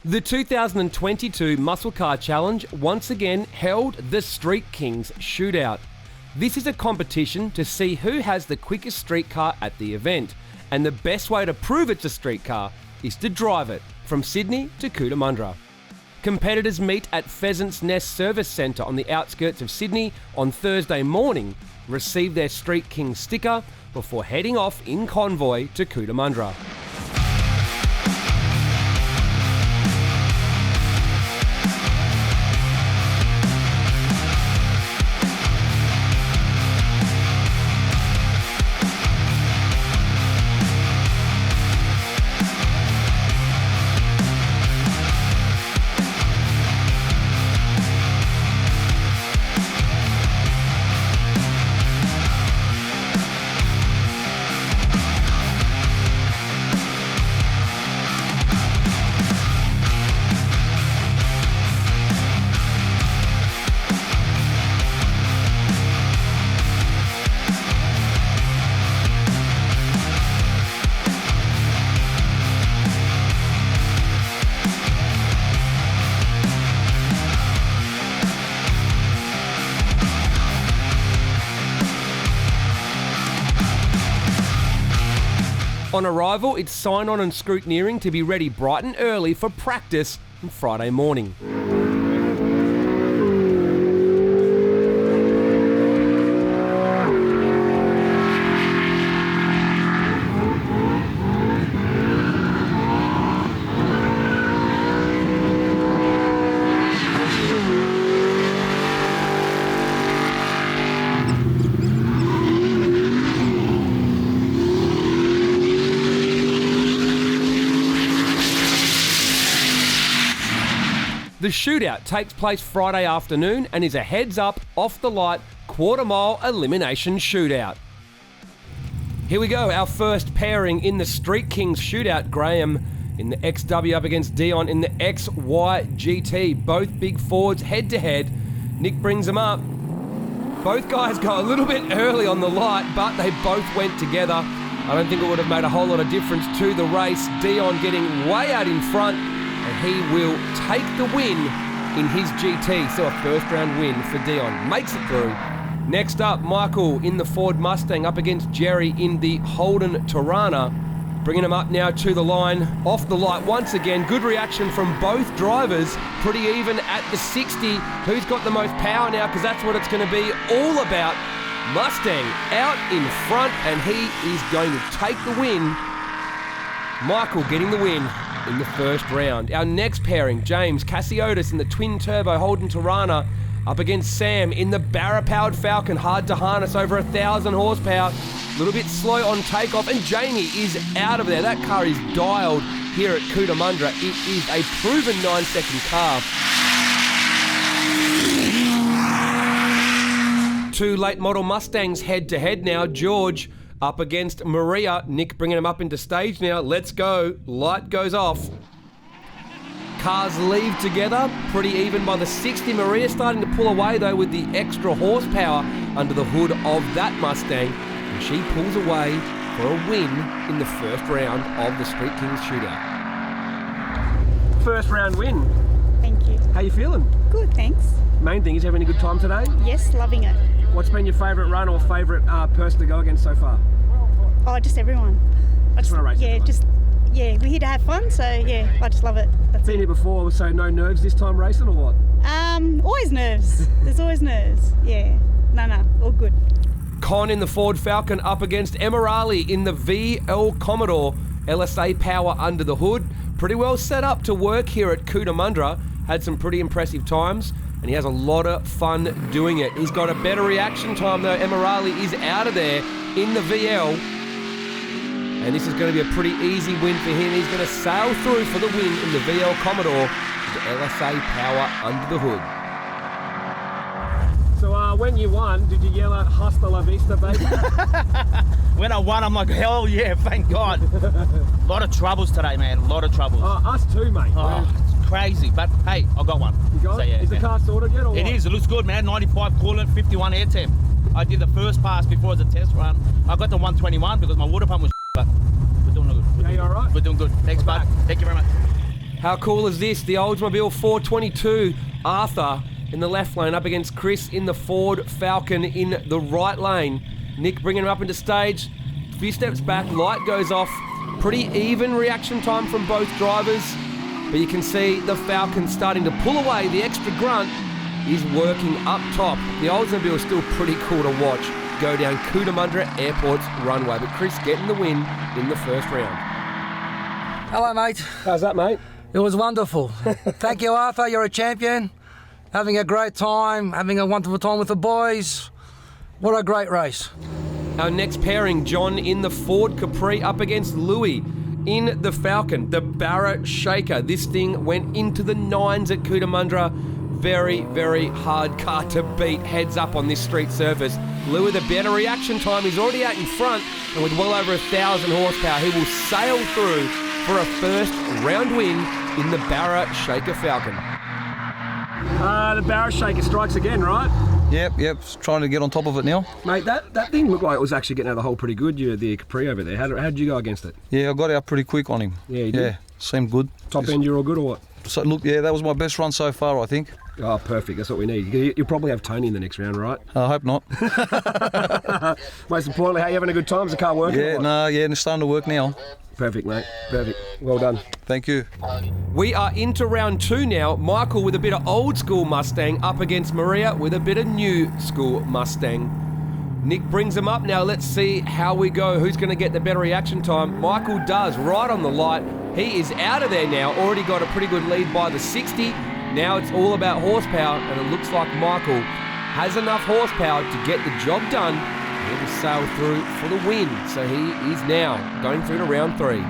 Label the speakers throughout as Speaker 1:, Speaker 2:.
Speaker 1: The 2022 Muscle Car Challenge once again held the Street Kings Shootout. This is a competition to see who has the quickest street car at the event, and the best way to prove it's a street car is to drive it from Sydney to Cootamundra. Competitors meet at Pheasant's Nest Service Centre on the outskirts of Sydney on Thursday morning, receive their Street Kings sticker before heading off in convoy to Cootamundra. On arrival, it's sign-on and scrutineering to be ready bright and early for practice on Friday morning. The shootout takes place Friday afternoon and is a heads-up, off-the-light, quarter-mile elimination shootout. Here we go, our first pairing in the Street Kings Shootout. Graham in the XW up against Dion in the XY-GT. Both big Fords head-to-head. Nick brings them up. Both guys go a little bit early on the light, but they both went together. I don't think it would have made a whole lot of difference to the race. Dion getting way out in front, and he will take the win in his GT. So a first round win for Dion. Makes it through. Next up, Michael in the Ford Mustang up against Jerry in the Holden Tirana. Bringing him up now to the line. Off the light once again. Good reaction from both drivers. Pretty even at the 60. Who's got the most power now? Because that's what it's going to be all about. Mustang out in front, and he is going to take the win. Michael getting the win in the first round. Our next pairing, James Cassiotis in the twin-turbo Holden Tirana up against Sam in the Barra-powered Falcon. Hard to harness, over 1,000 horsepower. A little bit slow on takeoff, and Jamie is out of there. That car is dialed here at Cootamundra. It is a proven 9-second car. Two late model Mustangs head-to-head now. George up against Maria. Nick bringing him up into stage now. Let's go. Light goes off. Cars leave together. Pretty even by the 60. Maria starting to pull away though with the extra horsepower under the hood of that Mustang. And she pulls away for a win in the first round of the Street Kings Shootout. First round win.
Speaker 2: Thank you.
Speaker 1: How you feeling?
Speaker 2: Good, thanks.
Speaker 1: Main thing is having a good time today?
Speaker 2: Yes, loving it.
Speaker 1: What's been your favourite run or favourite person to go against so far?
Speaker 2: Oh, just everyone.
Speaker 1: I just want to race everyone.
Speaker 2: We're here to have fun, so yeah, I just love it. That's
Speaker 1: Been here before, so no nerves this time racing or what?
Speaker 2: always nerves. There's always nerves. Yeah. No, all good.
Speaker 1: Con in the Ford Falcon up against Emirali in the VL Commodore. LSA power under the hood. Pretty well set up to work here at Cootamundra. Had some pretty impressive times, and he has a lot of fun doing it. He's got a better reaction time though. Emirali is out of there in the VL. And this is going to be a pretty easy win for him. He's going to sail through for the win in the VL Commodore with the LSA power under the hood. So when you won, did you yell out "Hasta la vista, baby"?
Speaker 3: When I won, I'm like, hell yeah, thank God. A lot of troubles today, man. A lot of troubles.
Speaker 1: Us too, mate.
Speaker 3: Oh, it's crazy. But hey, I got one.
Speaker 1: You got it?
Speaker 3: So, yeah,
Speaker 1: is the car sorted yet? Or
Speaker 3: it
Speaker 1: what?
Speaker 3: is. It looks good, man. 95 coolant, 51 air temp. I did the first pass before as a test run. I got the 121 because my water pump was but we're doing good.
Speaker 1: Yeah, you all right?
Speaker 3: We're doing good. Thanks, bud. Thank you very much.
Speaker 1: How cool is this? The Oldsmobile 422 Arthur in the left lane up against Chris in the Ford Falcon in the right lane. Nick bringing him up into stage. A few steps back, light goes off. Pretty even reaction time from both drivers. But you can see the Falcon starting to pull away. The extra grunt is working up top. The Oldsmobile is still pretty cool to watch go down Cootamundra Airport's runway. But Chris getting the win in the first round.
Speaker 4: Hello, mate.
Speaker 1: How's that, mate?
Speaker 4: It was wonderful. Thank you, Arthur. You're a champion. Having a great time, having a wonderful time with the boys. What a great race.
Speaker 1: Our next pairing, John in the Ford Capri up against Louis in the Falcon, the Barra Shaker. This thing went into the 9s at Cootamundra. Very, very hard car to beat, heads up on this street surface. Louis, the better reaction time, he's already out in front, and with well over 1,000 horsepower, he will sail through for a first round win in the Barra Shaker Falcon. The Barra Shaker strikes again, right?
Speaker 5: Yep. Trying to get on top of it now.
Speaker 1: Mate, that thing looked like it was actually getting out of the hole pretty good, the Capri over there. How did you go against it?
Speaker 5: Yeah, I got out pretty quick on him.
Speaker 1: Yeah, you did?
Speaker 5: Yeah, seemed good.
Speaker 1: Top end, you're all good or what?
Speaker 5: So look, yeah, that was my best run so far, I think.
Speaker 1: Oh, perfect. That's what we need. You'll probably have Tony in the next round, right?
Speaker 5: I hope not.
Speaker 1: Most importantly, how you having a good time? Is the car working?
Speaker 5: Yeah, it's starting to work now.
Speaker 1: Perfect, mate. Perfect. Well done.
Speaker 5: Thank you.
Speaker 1: We are into round 2 now. Michael with a bit of old school Mustang up against Maria with a bit of new school Mustang. Nick brings them up now. Let's see how we go. Who's going to get the better reaction time? Michael does, right on the light. He is out of there now. Already got a pretty good lead by the 60. Now it's all about horsepower, and it looks like Michael has enough horsepower to get the job done. He will sail through for the win. So he is now going through to round 3.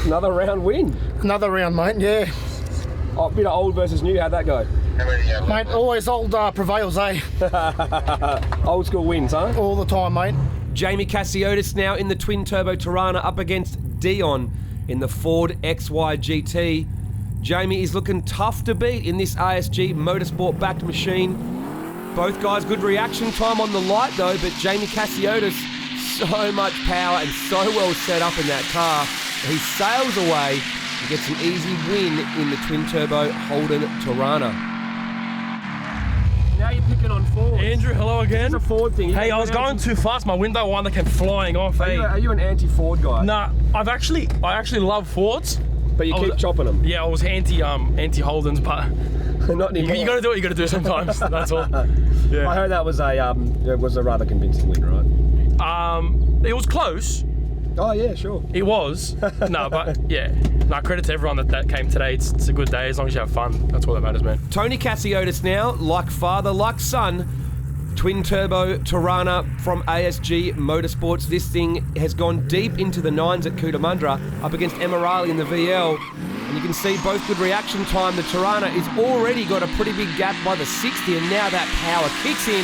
Speaker 1: Another round win.
Speaker 6: Another round, mate, yeah.
Speaker 1: Oh, a bit of old versus new. How'd that go?
Speaker 6: Mate, always old prevails, eh?
Speaker 1: Old school wins, huh?
Speaker 6: All the time, mate.
Speaker 1: Jamie Cassiotis now in the twin-turbo Tirana up against Dion in the Ford XY GT. Jamie is looking tough to beat in this ASG Motorsport-backed machine. Both guys good reaction time on the light though, but Jamie Cassiotis, so much power and so well set up in that car. He sails away and gets an easy win in the twin-turbo Holden Tirana. Now you're picking on Ford.
Speaker 7: Andrew, hello again.
Speaker 1: It's a Ford thing.
Speaker 7: Hey, I was going too fast. My window winder came flying off.
Speaker 1: Are you an anti-Ford guy?
Speaker 7: Nah, I actually love Fords.
Speaker 1: But you keep chopping them.
Speaker 7: Yeah, I was anti Holdens, but
Speaker 1: not anymore.
Speaker 7: you got to do what you got to do sometimes. That's all.
Speaker 1: Yeah. I heard that was a rather convincing win, right?
Speaker 7: It was close.
Speaker 1: Oh yeah, sure.
Speaker 7: It was. No, but yeah. No, credit to everyone that came today. It's a good day as long as you have fun. That's all that matters, man.
Speaker 1: Tony Cassiotis now, like father, like son. Twin turbo Tirana from ASG Motorsports. This thing has gone deep into the 9s at Cootamundra up against Emirali in the VL. And you can see both good reaction time. The Tirana is already got a pretty big gap by the 60, and now that power kicks in.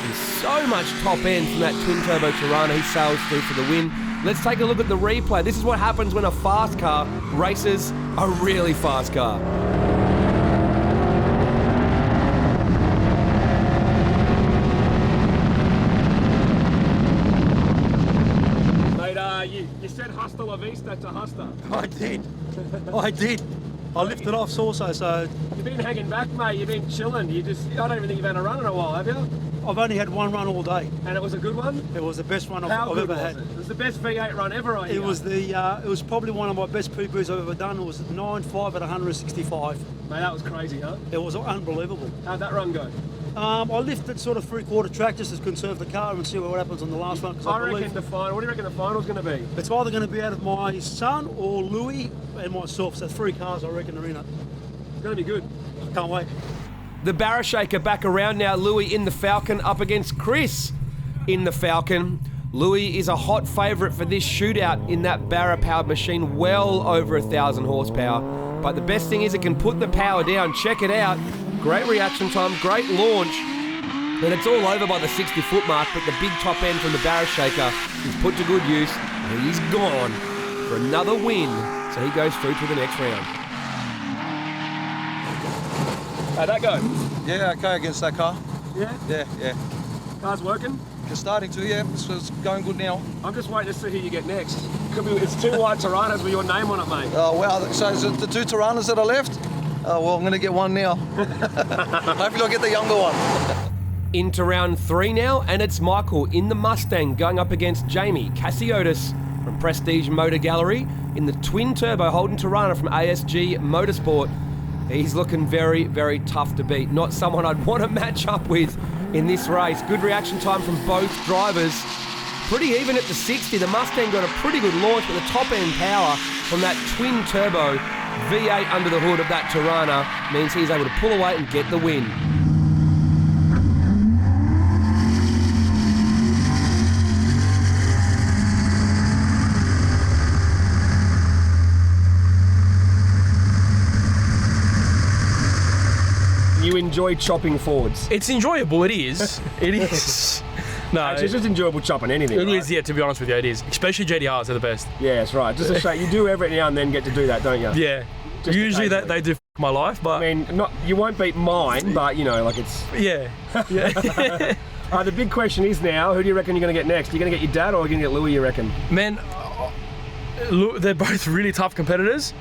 Speaker 1: And so much top end from that twin turbo Tirana. He sails through for the win. Let's take a look at the replay. This is what happens when a fast car races a really fast car. You said hasta la vista to hasta.
Speaker 6: I did. I lifted off Saucer, so...
Speaker 1: You've been hanging back, mate. You've been chilling. I don't even think you've had a run in a while, have you?
Speaker 6: I've only had one run all day.
Speaker 1: And it was a good one?
Speaker 6: It was the best run I've ever had.
Speaker 1: It was the best V8 run ever, I hear.
Speaker 6: It was probably one of my best PBs I've ever done. It was 9.5 at 165.
Speaker 1: Mate, that was crazy, huh?
Speaker 6: It was unbelievable.
Speaker 1: How'd that run go?
Speaker 6: I lifted sort of 3/4 track just to conserve the car and see what happens on the last one.
Speaker 1: I reckon the final. What do you reckon the final's going to be?
Speaker 6: It's either going to be out of my son or Louis and myself. So 3 cars I reckon are in it.
Speaker 1: It's going to be good.
Speaker 6: I can't wait.
Speaker 1: The Barra Shaker back around now. Louis in the Falcon up against Chris in the Falcon. Louis is a hot favourite for this shootout in that Barra-powered machine, well over 1,000 horsepower. But the best thing is it can put the power down. Check it out. Great reaction time, great launch. And it's all over by the 60-foot mark, but the big top end from the Barra Shaker is put to good use. And he's gone for another win. So he goes through to the next round. How'd that go?
Speaker 5: Yeah, okay against that car.
Speaker 1: Yeah?
Speaker 5: Yeah.
Speaker 1: Car's working?
Speaker 5: You're starting to, yeah. It's going good now.
Speaker 1: I'm just waiting to see who you get next. It's 2 white Tiranas with your name on it, mate.
Speaker 5: Oh, wow. So is it the 2 Tiranas that are left? Oh, well, I'm going to get one now. Hopefully I'll get the younger one.
Speaker 1: Into round 3 now, and it's Michael in the Mustang going up against Jamie Cassiotis from Prestige Motor Gallery in the twin turbo Holden Tirana from ASG Motorsport. He's looking very, very tough to beat. Not someone I'd want to match up with in this race. Good reaction time from both drivers. Pretty even at the 60. The Mustang got a pretty good launch, but the top end power from that twin turbo V8 under the hood of that Tirana means he's able to pull away and get the win. You enjoy chopping Fords?
Speaker 7: It's enjoyable, it is. It is. No,
Speaker 1: It's just enjoyable chopping anything.
Speaker 7: it
Speaker 1: right?
Speaker 7: is, yeah, to be honest with you, it is. Especially GTRs are the best.
Speaker 1: Yeah, that's right. Just a shame. You do every now and then get to do that, don't you?
Speaker 7: Yeah.
Speaker 1: Just
Speaker 7: Usually
Speaker 1: occasionally.
Speaker 7: they do my life, but
Speaker 1: I mean, you won't beat mine, but you know, like it's.
Speaker 7: yeah. Yeah.
Speaker 1: The big question is now, who do you reckon you're going to get next? You're going to get your dad or are you going to get Louis, you reckon?
Speaker 7: Man, look, they're both really tough competitors.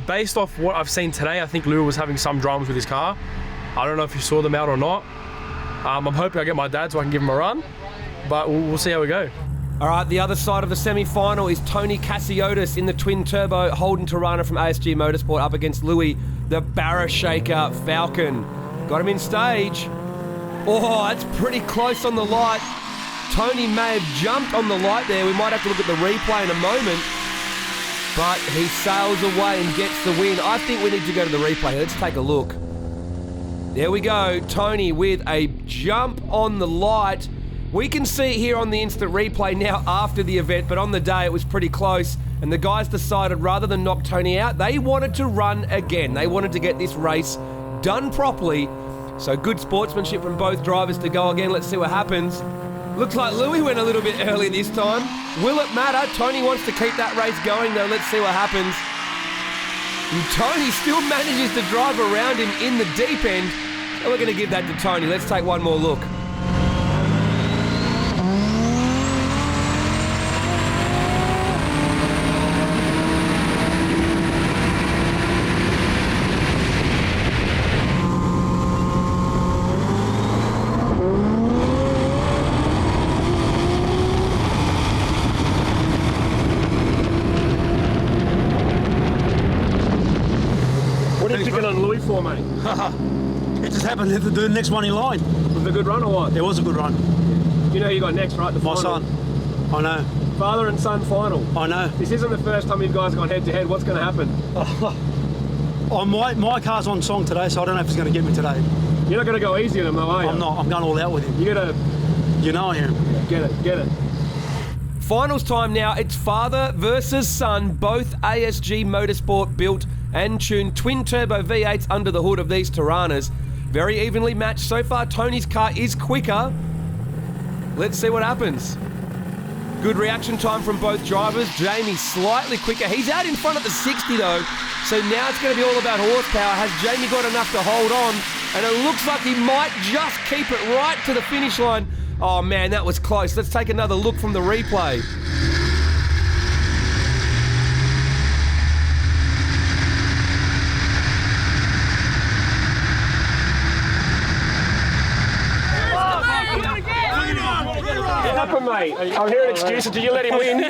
Speaker 7: Based off what I've seen today, I think Lou was having some dramas with his car. I don't know if you saw them out or not. I'm hoping I get my dad so I can give him a run, but we'll see how we go.
Speaker 1: All right, the other side of the semi-final is Tony Cassiotis in the twin-turbo Holden Tirana from ASG Motorsport up against Louis, the Barra Shaker Falcon. Got him in stage. Oh, that's pretty close on the light. Tony may have jumped on the light there. We might have to look at the replay in a moment. But he sails away and gets the win. I think we need to go to the replay. Let's take a look. There we go. Tony with a jump on the light. We can see it here on the instant replay now after the event, but on the day it was pretty close. And the guys decided rather than knock Tony out, they wanted to run again. They wanted to get this race done properly. So good sportsmanship from both drivers to go again. Let's see what happens. Looks like Louis went a little bit early this time. Will it matter? Tony wants to keep that race going though. Let's see what happens. And Tony still manages to drive around him in the deep end. So we're going to give that to Tony. Let's take one more look. What are you picking on Louis for, mate?
Speaker 6: It just happened to do the next one in line.
Speaker 1: Was it a good run or what?
Speaker 6: It was a good run.
Speaker 1: You know who you got next, right? The
Speaker 6: My
Speaker 1: final.
Speaker 6: son. I know.
Speaker 1: Father and son final.
Speaker 6: I know.
Speaker 1: This isn't the first time you guys have gone head to head. What's going to happen?
Speaker 6: My car's on song today, so I don't know if he's going to get me today.
Speaker 1: You're not going to go easy on him though, are you?
Speaker 6: I'm not. I'm going all out with him.
Speaker 1: You're going to
Speaker 6: You know I am.
Speaker 1: get it. Finals time now. It's father versus son. Both ASG Motorsport built and tuned twin turbo V8s under the hood of these Tiranas. Very evenly matched so far. Tony's car is quicker. Let's see what happens. Good reaction time from both drivers. Jamie slightly quicker. He's out in front at the 60 though. So now it's going to be all about horsepower. Has Jamie got enough to hold on? And it looks like he might just keep it right to the finish line. Oh man, that was close. Let's take another look from the replay. What happened, mate? I'm hearing excuses. Did you let him win?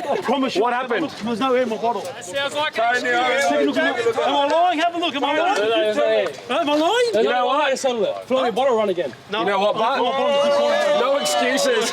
Speaker 1: What happened?
Speaker 6: There's no air in my bottle.
Speaker 7: Sounds like
Speaker 6: Am I lying? Have a look. Am I lying? Am I lying?
Speaker 1: You know what?
Speaker 7: Fill your bottle run again.
Speaker 6: No.
Speaker 1: You know what, Bart? No excuses.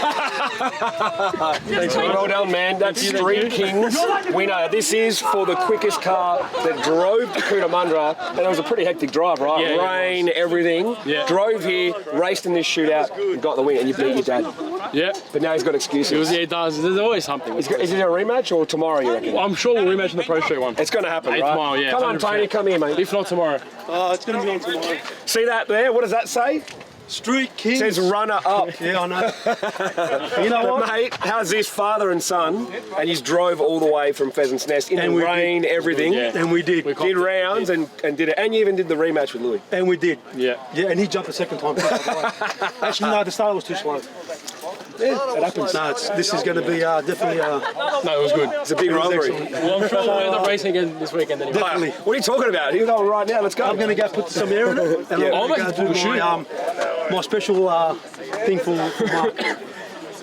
Speaker 1: Well done, man. That's Street Kings winner. This is for the quickest car that drove to Cootamundra, and it was a pretty hectic drive, right?
Speaker 7: Yeah,
Speaker 1: Rain, everything.
Speaker 7: Yeah.
Speaker 1: Drove here, raced in this shootout, and got the win, and you beat your dad.
Speaker 7: Yeah.
Speaker 1: But now he's got excuses.
Speaker 7: It does. There's always something.
Speaker 1: Is it a rematch or tomorrow, you reckon?
Speaker 7: I'm sure we'll rematch in the Pro Street one.
Speaker 1: It's going to happen,
Speaker 7: Hey,
Speaker 1: right?
Speaker 7: tomorrow, yeah,
Speaker 1: Come on,
Speaker 7: 100%.
Speaker 1: Tony, come here, mate.
Speaker 7: If not tomorrow.
Speaker 6: It's going to be on tomorrow.
Speaker 1: See that there? What does that say?
Speaker 6: Street Kings.
Speaker 1: It says runner up.
Speaker 6: Yeah, I know. You know
Speaker 1: But
Speaker 6: what?
Speaker 1: mate, how's this father and son? And you drove all the way from Pheasant's Nest in
Speaker 6: And
Speaker 1: the
Speaker 6: we
Speaker 1: rain, everything.
Speaker 7: Yeah.
Speaker 6: And we did.
Speaker 1: Did rounds and did it. And you even did the rematch with Louis.
Speaker 6: And we did.
Speaker 7: Yeah.
Speaker 6: Yeah, and he jumped the second time. Actually, no, the start was too slow.
Speaker 8: it happens. No, this is going to be definitely.
Speaker 7: No, it was good.
Speaker 9: It's a big rivalry.
Speaker 7: Well, I'm sure we'll end up racing again this weekend anyway.
Speaker 8: Definitely.
Speaker 9: What are you talking about? Here we go right now. Let's go.
Speaker 8: I'm going to go put some air in it, and I'm going to go do my special thing for Mark.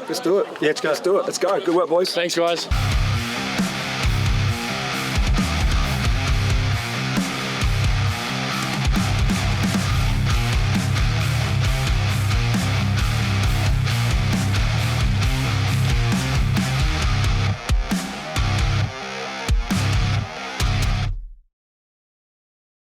Speaker 9: Let's do it.
Speaker 8: Yeah, let's go.
Speaker 9: Let's do it. Let's go. Good work, boys.
Speaker 7: Thanks, guys.